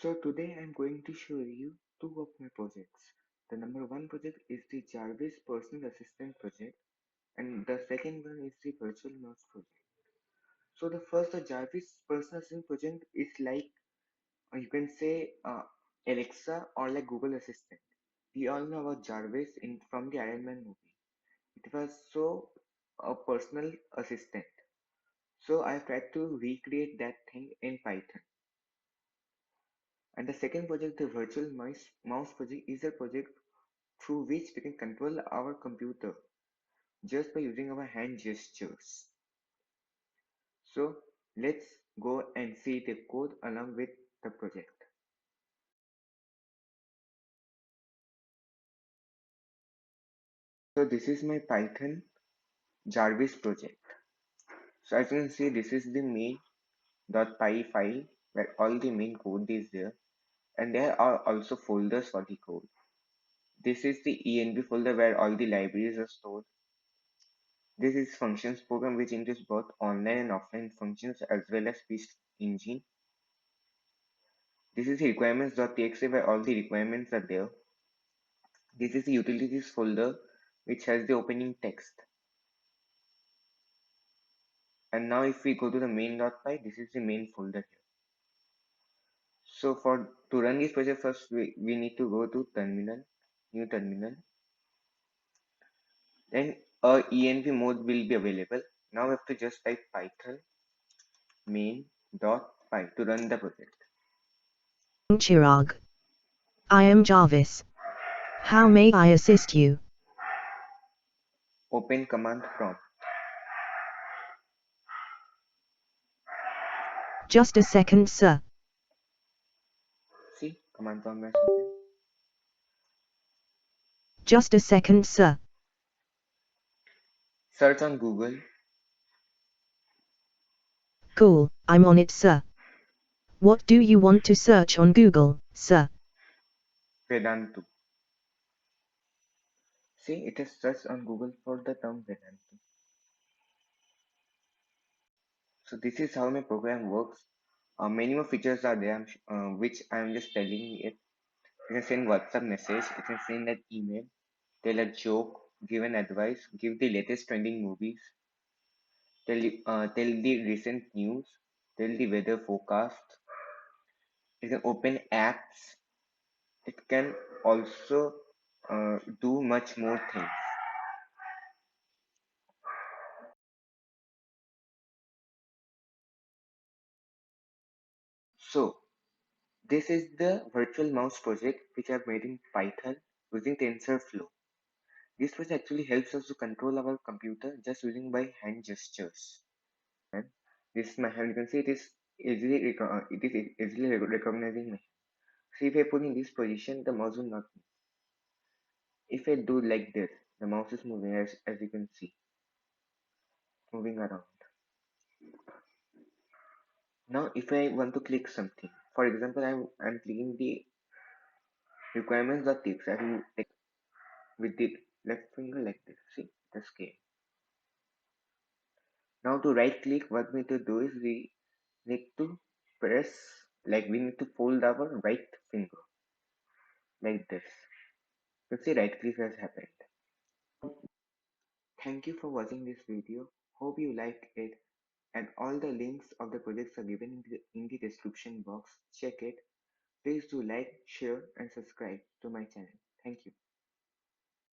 So today I'm going to show you two of my projects. The number one project is the Jarvis Personal Assistant project and the second one is the Virtual Mouse project. So the first, the Jarvis Personal Assistant project is like you can say Alexa or like Google Assistant. We all know about Jarvis from the Iron Man movie. It was so a personal assistant. So I tried to recreate that thing in Python. And the second project, the mouse project, is a project through which we can control our computer just by using our hand gestures. So let's go and see the code along with the project. So this is my Python Jarvis project. So as you can see, this is the main.py file where all the main code is there, and there are also folders for the code. This is the env folder where all the libraries are stored. This is functions program which includes both online and offline functions as well as speech engine. This is the requirements.txt where all the requirements are there. This is the utilities folder which has the opening text. And now if we go to the main.py, this is the main folder here. So to run this project first we need to go to terminal, new terminal. Then a env mode will be available. Now we have to just type python main.py to run the project. Chirag. I am Jarvis. How may I assist you? Open command prompt. Just a second, sir. See, command prompt has open. Just a second, sir. Search on Google Cool, I'm on it, sir. What do you want to search on Google, sir? Vedantu. See, it is searched on Google for the term Vedantu. So this is how my program works. Many more features are there, which I am just telling it. You can send WhatsApp message, you can send an email, tell a joke, give an advice, give the latest trending movies, tell the recent news, tell the weather forecast. You can open apps. It can also do much more things. So this is the virtual mouse project which I've made in Python using TensorFlow. This project actually helps us to control our computer just using by hand gestures. And this is my hand. You can see it is easily recognizing my hand. See, if I put in this position, the mouse will not move. If I do like this, the mouse is moving as you can see, moving around. Now, if I want to click something, for example, I'm clicking the requirements.txt. I will like with the left finger like this. See the scale. Now to right click, what we need to do is we need to press like we need to fold our right finger like this. You see right click has happened. Thank you for watching this video. Hope you liked it, and all the links of the projects are given in the description box. Check it. Please do like, share and subscribe to my channel. Thank you.